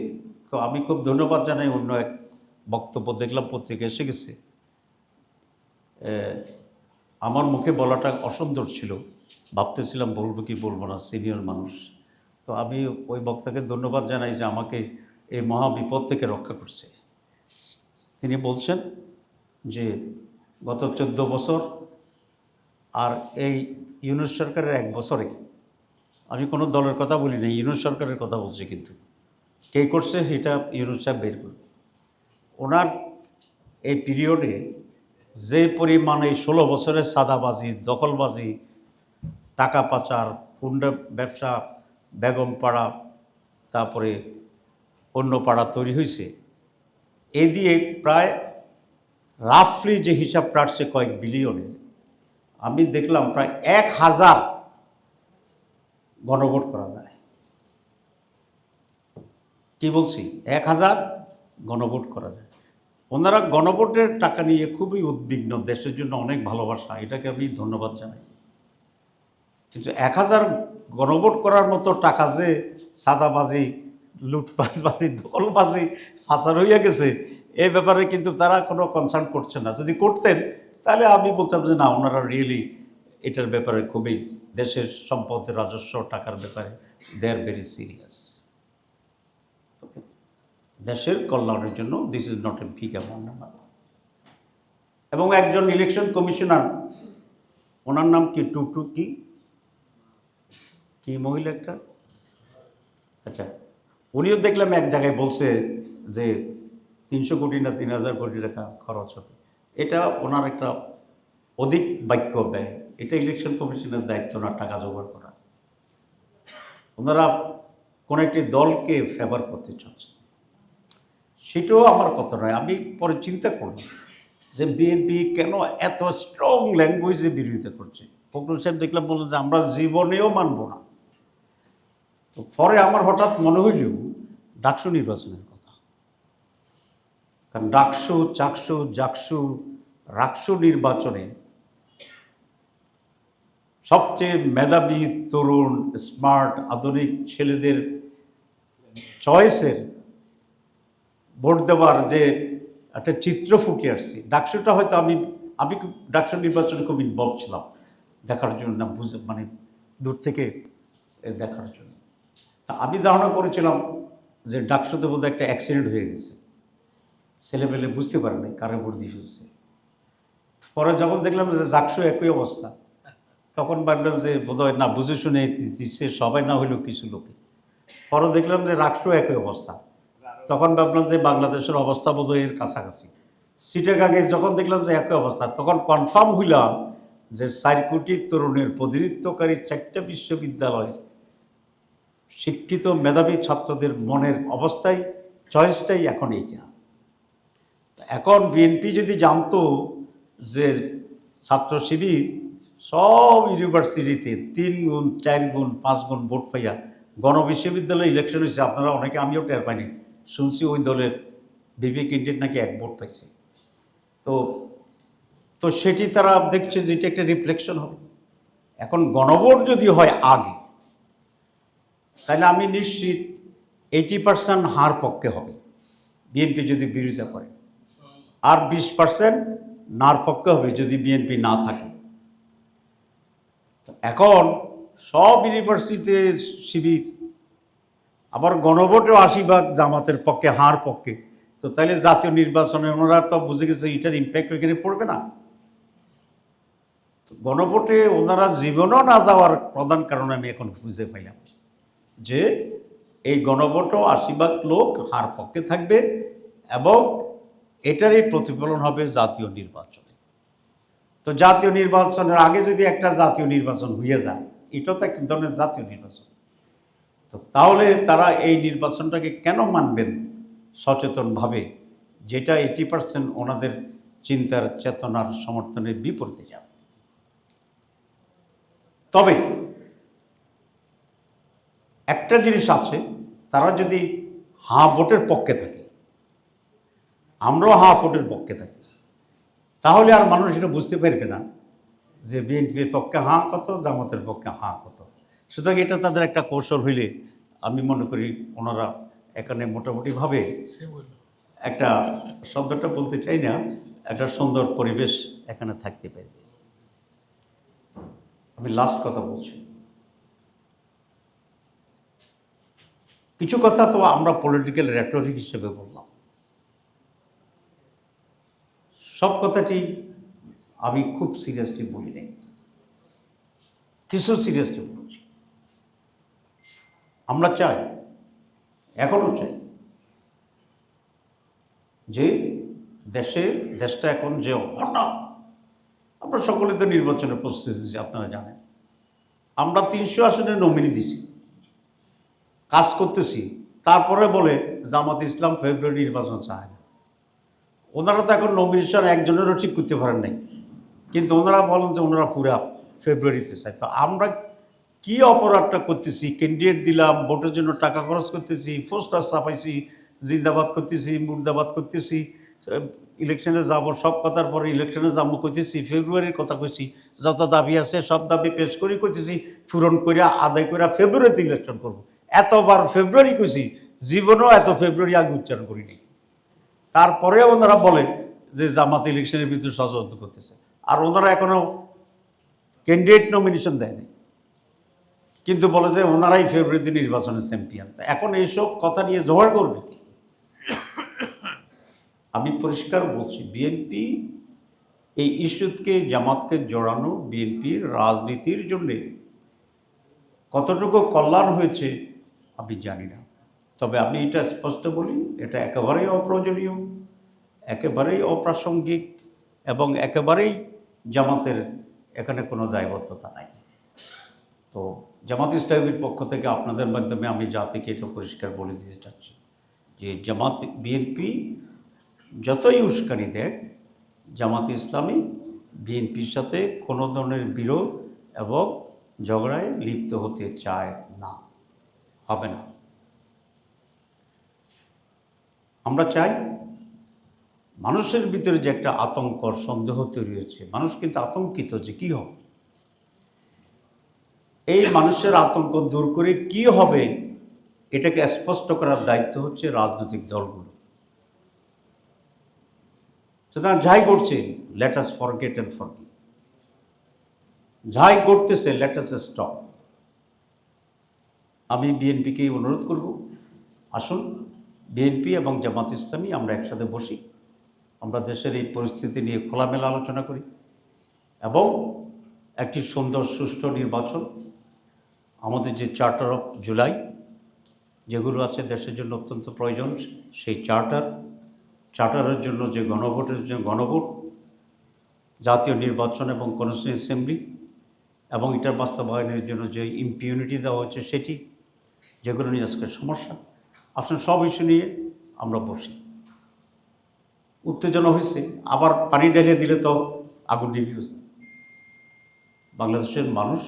তো আমি খুব ধন্যবাদ জানাই, অন্য এক বক্তব্য দেখলাম পত্রিকা এসে গেছে, আমার মুখে বলাটা অসুন্দর ছিল, ভাবতেছিলাম বলবো কি বলবো না, সিনিয়র মানুষ। তো আমি ওই বক্তাকে ধন্যবাদ জানাই যে আমাকে এই মহা বিপদ থেকে রক্ষা করছে। তিনি বলছেন যে গত 14 বছর আর এই ইউনূস সরকারের 1 বছরে, আমি কোনো দলের কথা বলি না, ইউনূস সরকারের কথা বলছি, কিন্তু কে করছে সেটা ইউনূস সাহেব বের করবে। ওনার এই পিরিয়ডে যে পরিমাণে 16 বছরের সাদাবাজি, দখলবাজি, টাকা পাচার, হুন্ডা ব্যবসা, বেগম পাড়া, তারপরে অন্য পাড়া তৈরি হয়েছে, এ দিয়ে প্রায় রাফলি যে হিসাব কাটছে কয়েক বিলিয়নের, আমি দেখলাম প্রায় 1000 গণভোট করা যায়। কি বলছি, 1000 গণভোট করা যায়। ওনারা গণভোটের টাকা নিয়ে খুবই উদ্বিগ্ন, দেশের জন্য অনেক ভালোবাসা, এটাকে আমি ধন্যবাদ জানাই। কিন্তু 1000 গণভোট করার মতো টাকা যে সাদাবাজি, লুটপাটবাজি, দখলবাজি, ফাঁসার হইয়া গেছে, এই ব্যাপারে কিন্তু তারা কোনো কনসার্ন করছে না। যদি করতেন তাহলে আমি বলতাম যে না, ওনারা রিয়েলি এটার ব্যাপারে খুবই, দেশের সম্পদের রাজস্ব টাকার ব্যাপারে দে আর ভেরি সিরিয়াস। দেশের কল্যাণের জন্য this is not a big amount. এবং একজন ইলেকশন কমিশনার, ওনার নাম কি, টুকটু কি কি মহিলা একটা, আচ্ছা, উনিও দেখলাম এক জায়গায় বলছে যে 300 কোটি না 3000 কোটি টাকা খরচ হবে। এটা ওনার একটা অধিক বাক্য ব্যয়। এটা ইলেকশন কমিশনের দায়িত্ব না টাকা জোগাড় করা। ওনারা কোনো একটি দলকে ফেভার করতে চাচ্ছে, সেটাও আমার কথা নয়। আমি পরে চিন্তা করলাম যে বিএনপি কেন এত স্ট্রং ল্যাঙ্গুয়েজে বিরোধিতা করছে। ফখরুল সাহেব দেখলাম বললেন যে আমরা জীবনেও মানব না। তো পরে আমার হঠাৎ মনে হইল ডাকসু নির্বাচনের কথা, কারণ ডাকসু, চাকসু, জাকসু, রাকসু নির্বাচনে সবচেয়ে মেধাবী, তরুণ, স্মার্ট, আধুনিক ছেলেদের চয়েসের ভোট দেওয়ার যে একটা চিত্র ফুটে আসছে, ডাকসুটা হয়তো আমি ডাকসু নির্বাচনে খুব ইনভলভ ছিলাম দেখার জন্য, না বুঝে মানে দূর থেকে দেখার জন্য। তা আমি ধারণা করেছিলাম যে ডাকসুতে বোধহয় একটা অ্যাক্সিডেন্ট হয়ে গেছে, ছেলেমেলে বুঝতে পারে নাই কারে ভোট দিয়ে ফেলছে। পরে যখন দেখলাম যে জাকসু একই অবস্থা, তখন ভাবলাম যে বোধহয় না বুঝে শুনে দিচ্ছে, সবাই না হইলেও কিছু লোকে। পরে দেখলাম যে রাকসু একই অবস্থা, তখন ভাবলাম যে বাংলাদেশের অবস্থা বোধহয় এর কাছাকাছি। সিটাগাঙে যখন দেখলাম যে একই অবস্থা, তখন কনফার্ম হইলাম যে 4 কোটি তরুণের প্রতিনিধিত্বকারী 4টা বিশ্ববিদ্যালয়ের শিক্ষিত মেধাবী ছাত্রদের মনের অবস্থায় চয়েসটাই এখন এইটা। এখন বিএনপি যদি জানতো যে ছাত্র শিবির সব ইউনিভার্সিটিতে 3 গুণ, 4 গুণ, 5 গুণ ভোট পাইয়া গণবিশ্ববিদ্যালয়ে ইলেকশন হয়েছে, আপনারা অনেকে, আমিও টের পাইনি, শুনছি ওই দলের ভিপি ক্যান্ডিডেট নাকি 1 ভোট পাইছে। তো তো সেটি তারা দেখছে যে এটা একটা রিফ্লেকশন হবে। এখন গণভোট যদি হয় আগে, তাহলে আমি নিশ্চিত 80% হার পক্ষে হবে বিএনপি যদি বিরোধিতা করে, আর 20% নার পক্ষে হবে যদি বিএনপি না থাকে। এখন সব ইউনিভার্সিটিতে শিবির, আবার গণভোটেও 80% জামাতের পক্ষে, হার পক্ষে। তো তাহলে জাতীয় নির্বাচনে ওনারা তো বুঝে গেছে এটার ইম্প্যাক্ট ওইখানে পড়বে না। গণভোটে ওনারা জীবনও না যাওয়ার প্রধান কারণ আমি এখন খুঁজে পাইলাম যে এই গণভোটও 80% লোক হার পক্ষে থাকবে, এবং এটারই প্রতিফলন হবে জাতীয় নির্বাচনে। তো জাতীয় নির্বাচনের আগে যদি একটা জাতীয় নির্বাচন হয়ে যায়, এটা তো একটা ধরনের জাতীয় নির্বাচন, তো তাহলে তারা এই নির্বাচনটাকে কেন মানবেন সচেতনভাবে, যেটা 80% ওনাদের চিন্তার, চেতনার, সমর্থনের বিপরীতে যাবে। তবে একটা জিনিস আছে, তারা যদি হাঁ ভোটের পক্ষে থাকে, আমরাও হাঁ ভোটের পক্ষে থাকি, তাহলে আর মানুষ এটা বুঝতে পারবে না যে বিএনপির পক্ষে হাঁ কত, জামাতের পক্ষে হাঁ কত। সুতরাং এটা তাদের একটা কৌশল হইলে আমি মনে করি ওনারা এখানে মোটামুটিভাবে একটা, শব্দটা বলতে চাই না, একটা সুন্দর পরিবেশ এখানে থাকতে পারবে। আমি লাস্ট কথা বলছি, কিছু কথা তো আমরা পলিটিক্যাল রেটরিক হিসেবে বললাম, সব কথাটি আমি খুব সিরিয়াসলি বলি নাই, কিছু সিরিয়াসলি বলছি। আমরা চাই, এখনও চাই যে দেশটা এখন যে হঠাৎ, আমরা সকলে তো নির্বাচনের প্রস্তুতি দিচ্ছি, আপনারা জানেন। আমরা 300 আসনে নমিনি দিছি, কাজ করতেছি, তারপরে বলে জামাত ইসলাম ফেব্রুয়ারি নির্বাচন চায় না। ওনারা তো এখন নমিনেশন একজনেরও ঠিক করতে পারেন নাই, কিন্তু ওনারা বলেন যে ওনারা পুরা ফেব্রুয়ারিতে চায়। তো আমরা কি অপরাধটা করতেছি? ক্যান্ডিডেট দিলাম, ভোটের জন্য টাকা খরচ করতেছি, পোস্টার ছাপাইছি, জিন্দাবাদ করতেছি, মুর্দাবাদ করতেছি, ইলেকশনে যাব, সব কথার পরে ইলেকশনে যাবো করতেছি, ফেব্রুয়ারির কথা কইছি, যত দাবি আছে সব দাবি পেশ করে করতেছি, পূরণ করে আদায় করে ফেব্রুয়ারিতে ইলেকশন করব। এতবার ফেব্রুয়ারি কইছি, জীবনেও এত ফেব্রুয়ারি আগে উচ্চারণ করিনি। তারপরে ওনারা বলে যে জামাত ইলেকশনের ভিতরে ষড়যন্ত্র করতেছে, আর ওনারা এখনো ক্যান্ডিডেট নমিনেশন দেয়নি, কিন্তু বলে যে ওনারাই ফেব্রুয়ারিতে নির্বাচনের চ্যাম্পিয়ন। এখন এইসব কথা নিয়ে ঝগড়া করবে কি? আমি পরিষ্কার বলছি, বিএনপি এই ইস্যুকে, জামাতকে জড়ানো বিএনপির রাজনীতির জন্যে কতটুকু কল্যাণ হয়েছে আমি জানি না। তবে আমি এটা স্পষ্ট বলি, এটা একেবারেই অপ্রয়োজনীয়, একেবারেই অপ্রাসঙ্গিক, এবং একেবারেই জামাতের এখানে কোনো দায়বদ্ধতা নাই। তো জামাত ইসলামীর পক্ষ থেকে আপনাদের মাধ্যমে আমি জাতিকে এটা পরিষ্কার বলে দিতে চাচ্ছি যে জামাত বিএনপি যতই উস্কানি দেয়, জামাত ইসলামী বিএনপির সাথে কোনো ধরনের বিরোধ এবং ঝগড়ায় লিপ্ত হতে চায় না, হবে না। আমরা চাই, মানুষের ভিতরে যে একটা আতঙ্ক, সন্দেহ তৈরি হয়েছে, মানুষ কিন্তু আতঙ্কিত যে কী হবে, এই মানুষের আতঙ্ক দূর করে কি হবে এটাকে স্পষ্ট করার দায়িত্ব হচ্ছে রাজনৈতিক দলগুলো। সুতরাং যাই করছে, let us forget and forgive. যাই করতেছে, লেট আস স্টপ। আমি বিএনপিকে অনুরোধ করব, আসুন বিএনপি এবং জামাত ইসলামী আমরা একসাথে বসি, আমরা দেশের এই পরিস্থিতি নিয়ে খোলামেলা আলোচনা করি, এবং একটি সুন্দর সুষ্ঠু নির্বাচন, আমাদের যে চার্টার অফ জুলাই যেগুলো আছে দেশের জন্য অত্যন্ত প্রয়োজন, সেই চার্টারের জন্য যে গণভোটের জন্য গণভোট, জাতীয় নির্বাচন এবং কনস্টিটিউয়েন্সি অ্যাসেম্বলি, এবং এটার বাস্তবায়নের জন্য যে ইম্পিউনিটি দেওয়া হচ্ছে সেটি, যেগুলো নিয়ে আজকের সমস্যা, আসলে সব ইস্যু নিয়ে আমরা বসি। উত্তেজনা হয়েছে, আবার পানি ঢেলে দিলে তো আগুন নিভে গেছে। বাংলাদেশের মানুষ,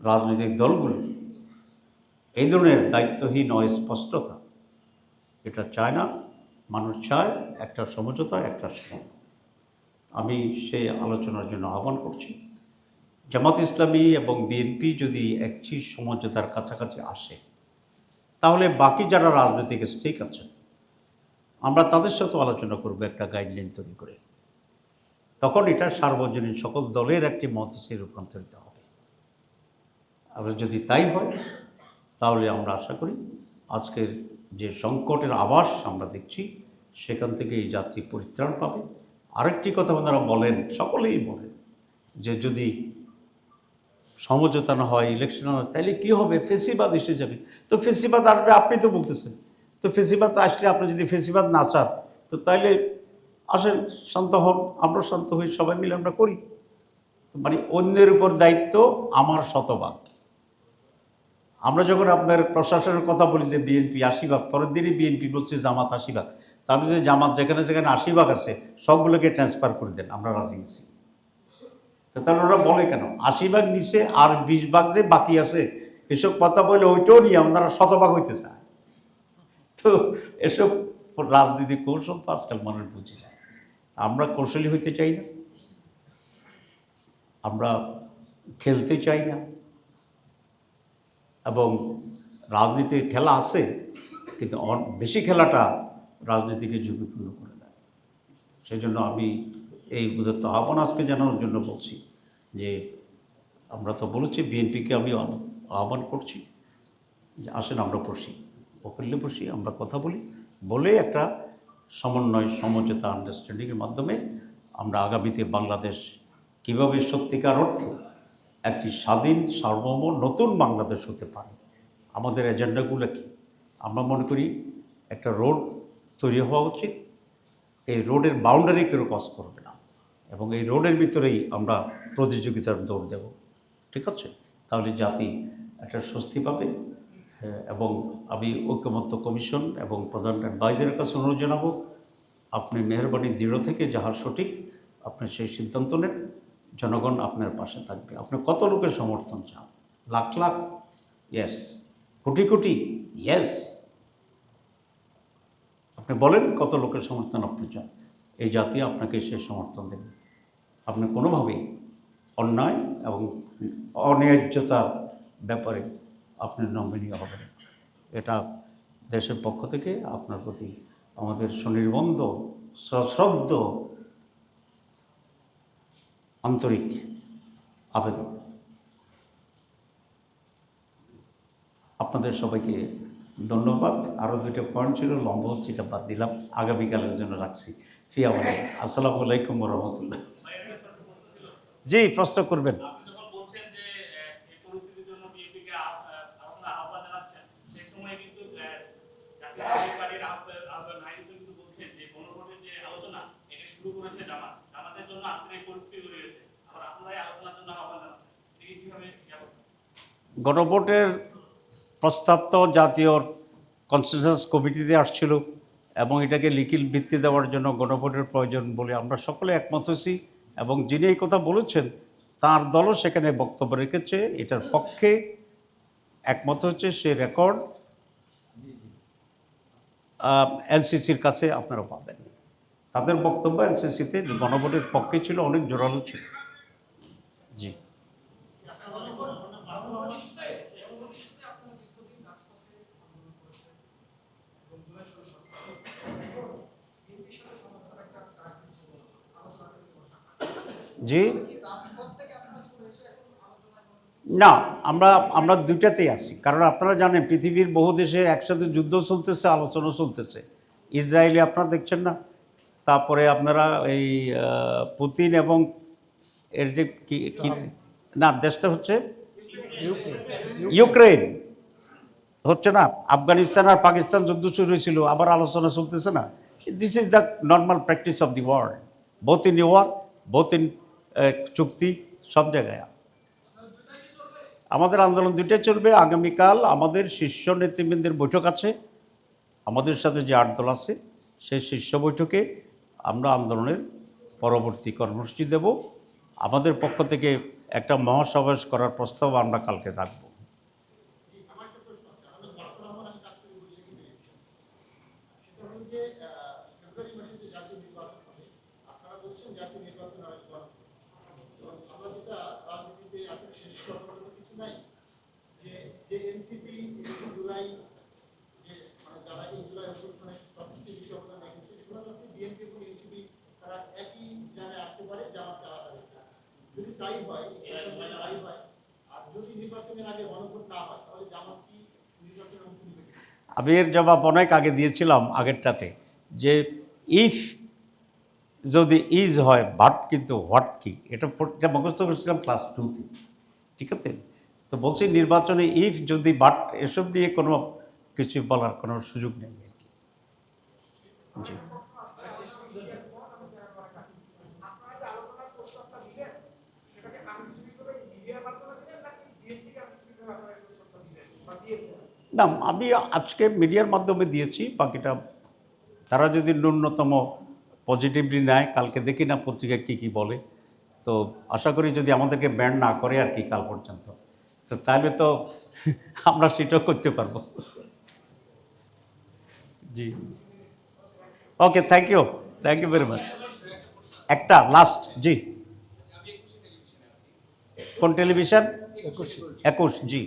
রাজনৈতিক দলগুলো এই ধরনের দায়িত্বহীন অস্পষ্টতা এটা চায় না। মানুষ চায় একটা সমঝোতা, একটা সমাধান। আমি সেই আলোচনার জন্য আহ্বান করছি। জামাত ইসলামী এবং বিএনপি যদি একটি সমঝোতার কাছাকাছি আসে, তাহলে বাকি যারা রাজনৈতিক স্টেক আছে আমরা তাদের সাথে আলোচনা করব একটা গাইডলাইন তৈরি করে। তখন এটা সার্বজনীন সকল দলের একটি মত হিসেবে রূপান্তরিত হবে। আর যদি তাই হয়, তাহলে আমরা আশা করি আজকের যে সংকটের আভাস আমরা দেখছি, সেখান থেকে এই যাত্রী পরিত্রাণ পাবে। আরেকটি কথা ওনারা বলেন, সকলেই বলেন, যে যদি সমঝোতা না হয়, ইলেকশন না হয়, তাহলে কী হবে? ফেসিবাদ এসে যাবে। তো ফেসিবাদ আসবে, আপনি তো বলতেছেন। তো ফেসিবাদ আসলে আপনি যদি ফেসিবাদ না চান, তো তাইলে আসেন, শান্ত হন, আমরা শান্ত হই, সবাই মিলে আমরা করি। মানে অন্যের উপর দায়িত্ব আমার শতভাগ। আমরা যখন আপনার প্রশাসনের কথা বলি যে বিএনপি 80 ভাগ, পরের দিনই বিএনপি বলছে জামাত 80 ভাগ। তা আপনি যে জামাত যেখানে যেখানে 80 ভাগ আছে সবগুলোকে ট্রান্সফার করে দেন, আমরা রাজি আছি। তো তাহলে ওরা বলে কেন 80 ভাগ নিচে আর 20 ভাগ যে বাকি আছে, এসব কথা বলে ওইটাও নিয়ে আপনারা শতভাগ হইতে চায়। তো এসব রাজনীতিক কৌশল তো আজকাল মানুষ বুঝে যায়। আমরা কৌশলী হইতে চাই না, আমরা খেলতে চাই না, এবং রাজনীতির খেলা আছে, কিন্তু বেশি খেলাটা রাজনীতিকে ঝুঁকিপূর্ণ করে দেয়। সেই জন্য আমি এই উদাত্ত আহ্বান আজকে জানানোর জন্য বলছি যে আমরা তো বলেছি, বিএনপিকে আমি আহ্বান করছি যে আসেন আমরা বসি, ওপেনলি বসি, আমরা কথা বলি, বলে একটা সমন্বয়, সমঝোতা, আন্ডারস্ট্যান্ডিংয়ের মাধ্যমে আমরা আগামীতে বাংলাদেশ কীভাবে সত্যিকার অর্থে একটি স্বাধীন, সার্বভৌম নতুন বাংলাদেশ হতে পারে। আমাদের এজেন্ডাগুলো কি? আমরা মনে করি একটা রোড তৈরি হওয়া উচিত, এই রোডের বাউন্ডারি কেউ ক্রস করবে না, এবং এই রোডের ভিতরেই আমরা প্রতিযোগিতার দৌড় দেব। ঠিক আছে? তাহলে জাতি একটা স্বস্তি পাবে। এবং আমি ঐকমত্য কমিশন এবং প্রধান অ্যাডভাইজারের কাছে অনুরোধ জানাবো, আপনি মেহরবানি দৃঢ় থেকে যাহার সঠিক আপনি সেই সিদ্ধান্ত নেন, জনগণ আপনার পাশে থাকবে। আপনি কত লোকের সমর্থন চান? লাখ লাখ? ইয়েস। কোটি কোটি? ইয়েস। আপনি বলেন কত লোকের সমর্থন আপনি চান, এই জাতি আপনাকে সে সমর্থন দেবে। আপনি কোনোভাবেই অন্যায় এবং অন্যায্যতার ব্যাপারে আপনি নমনীয় হবেন। এটা দেশের পক্ষ থেকে আপনার প্রতি আমাদের সুনির্বন্ধ, সশ্রদ্ধ, আন্তরিক আবেদন। আপনাদের সবাইকে ধন্যবাদ। আরও দুইটা পয়েন্ট ছিল, লম্ব হচ্ছে, এটা বাদ দিলাম, আগামীকালের জন্য রাখছি। আমাদের আসসালামু আলাইকুম রহমতুল্লাহ। জি, প্রশ্ন করবেন। গণভোটের প্রস্তাব তো জাতীয় কনসেনসাস কমিটিতে আসছিল, এবং এটাকে লিখিত ভিত্তি দেওয়ার জন্য গণভোটের প্রয়োজন বলে আমরা সকলে একমত হয়েছি, এবং যিনি এই কথা বলেছেন তার দলও সেখানে বক্তব্য রেখেছে, এটার পক্ষে একমত হচ্ছে। সে রেকর্ড এনসিসির কাছে আপনারা পাবেন। তাদের বক্তব্য এনসিসিতে গণভোটের পক্ষে ছিল, অনেক জোরালো ছিল। জি, জি, না, আমরা আমরা দুইটাতেই আছি। কারণ আপনারা জানেন পৃথিবীর বহু দেশে একসাথে যুদ্ধ চলতেছে, আলোচনা চলতেছে। ইসরায়েলে আপনারা দেখছেন না? তারপরে আপনারা এই পুতিন এবং এর যে কি না, দেশটা হচ্ছে ইউক্রেন হচ্ছে না, আফগানিস্তান আর পাকিস্তান যুদ্ধ শুরু হয়েছিল, আবার আলোচনা চলতেছে না। This is the normal practice of the world, both in war, both in চুক্তি, সব জায়গায়। আমাদের আন্দোলন দুইটাই চলবে। আগামীকাল আমাদের শীর্ষ নেতৃবৃন্দের বৈঠক আছে, আমাদের সাথে যে 8 দল আছে, সেই শীর্ষ বৈঠকে আমরা আন্দোলনের পরবর্তী কর্মসূচি দেব। আমাদের পক্ষ থেকে একটা মহাসমাবেশ করার প্রস্তাব আমরা কালকে রাখব। আমি এর জবাব অনেক আগে দিয়েছিলাম আগেরটাতে, যে ইফ যদি ইজ হয়, বাট কিন্তু হোয়াট কি, এটা মুখস্থ করেছিলাম ক্লাস 2-তে। ঠিক আছে? তো বলছি নির্বাচনে ইফ, যদি, বাট এসব নিয়ে কোনো কিছু বলার কোনো সুযোগ নেই আর কি। জি, না, আমি আজকে মিডিয়ার মাধ্যমে দিয়েছি, বাকিটা তারা যদি ন্যূনতম পজিটিভলি নেয়, কালকে দেখি না পত্রিকা কী কী বলে। তো আশা করি যদি আমাদেরকে ব্যান না করে আর কি কাল পর্যন্ত, তো তাহলে তো আমরা সেটাও করতে পারবো। জি, ওকে, থ্যাংক ইউ ভেরি মাচ। একটা লাস্ট, জি, কোন টেলিভিশন? 21, জি।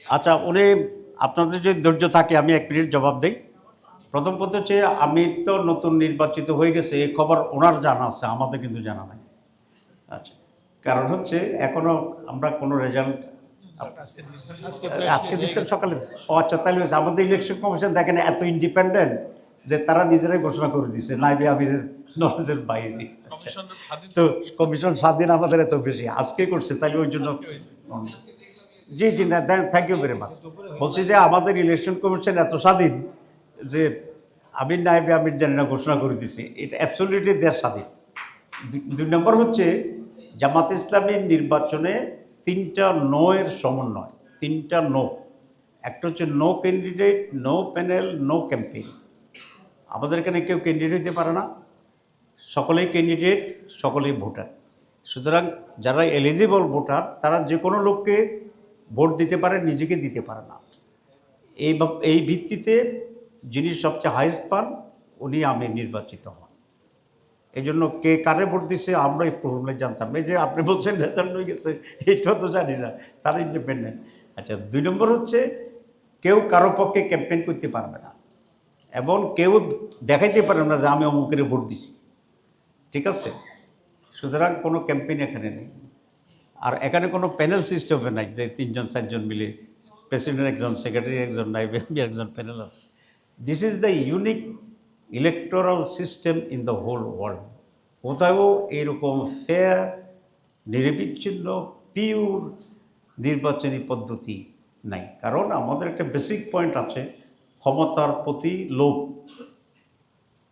আচ্ছা, উনি আপনাদের যদি ধৈর্য থাকে আমি 1 মিনিট জবাব দিই। প্রথম কথা হচ্ছে আমি তো নতুন নির্বাচিত হয়ে গেছে এই খবর ওনার জানা আছে, আমাদের কিন্তু জানা নাই। আচ্ছা, কারণ হচ্ছে এখনো আমরা কোনো রেজাল্ট আজকে দিচ্ছেন সকালে। ও আচ্ছা, তাহলে হয়েছে। আমাদের ইলেকশন কমিশন দেখেন এত ইন্ডিপেন্ডেন্ট যে তারা নিজেরাই ঘোষণা করে দিচ্ছে নাইবে আমিরের নলেজের বাইরে। আচ্ছা, তো কমিশন স্বাধীন আমাদের এত বেশি আজকে করছে, তাহলে ওই জন্য জি জি না, থ্যাংক ইউ ভেরি মাচ। বলছি যে আমাদের ইলেকশন কমিশন এত স্বাধীন যে আমির নাইবে আমির জানি না ঘোষণা করে দিচ্ছে, এটা অ্যাবসলিউটলি দেশ স্বাধীন। 2 নম্বর হচ্ছে জামাতে ইসলামীর নির্বাচনে 3টা নো এর সমন্বয়, 3টা নো। একটা হচ্ছে no candidate, no panel, no campaign. আমাদের এখানে কেউ ক্যান্ডিডেট হতে পারে না, সকলেই ক্যান্ডিডেট, সকলেই ভোটার। সুতরাং যারা এলিজিবল ভোটার তারা যে কোনো লোককে ভোট দিতে পারে, নিজেকে দিতে পারে না। এই ভিত্তিতে যিনি সবচেয়ে হাইস্ট পান উনি আমি নির্বাচিত হন। এই জন্য কে কারে ভোট দিচ্ছে আমরা একটু হলে জানতাম। এই যে আপনি বলছেন রেজাল্ট হয়ে গেছে, এইটা তো জানি না, তারা ইন্ডিপেন্ডেন্ট। আচ্ছা, 2 নম্বর হচ্ছে কেউ কারো পক্ষে ক্যাম্পেইন করতে পারবে না এবং কেউ দেখাইতে পারবে না যে আমি অমুকের ভোট দিছি, ঠিক আছে? সুতরাং কোনো ক্যাম্পেইন এখানে নেই। আর এখানে কোনো প্যানেল সিস্টেমে নাই যে 3জন 4জন মিলে প্রেসিডেন্ট একজন, সেক্রেটারি একজন, নাইবে একজন প্যানেল আছে। This is the unique electoral system in the whole world. কোথাও এরকম ফেয়ার, নিরবিচ্ছিন্ন, পিওর নির্বাচনী পদ্ধতি নাই। কারণ আমাদের একটা বেসিক পয়েন্ট আছে, ক্ষমতার প্রতি লোভ,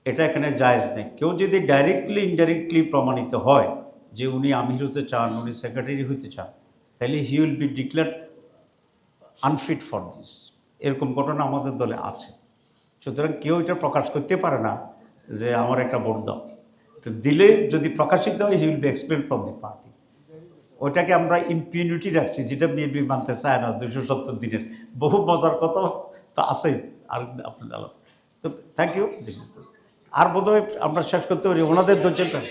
এটা এখানে জায়েজ নেই। কেউ যদি ডাইরেক্টলি ইনডাইরেক্টলি প্রমাণিত হয় যে উনি আমির হতে চান, উনি সেক্রেটারি হতে চান, তাহলে he will be declared unfit for this. এরকম ঘটনা আমাদের দলে আছে। সুতরাং কেউ এটা প্রকাশ করতে পারে না যে আমার একটা ভোট দাও। তো দিলে যদি প্রকাশিত হয় he will be expelled from the party. ওইটাকে আমরা ইম্পিউনিটি রাখছি, যেটা বিএনপি মানতে চায় না। 270 দিনের বহু মজার কথা তো আছেই। আর আপনার তো থ্যাংক ইউ। আর বোধহয় আমরা শেষ করতে পারি ওনাদের ধৈর্যটা।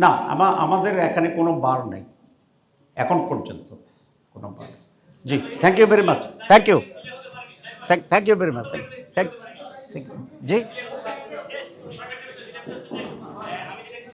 না, আমাদের এখানে কোনো বার নেই এখন পর্যন্ত, কোনো বার। জি, thank you very much, thank you, thank you very much, thank you G.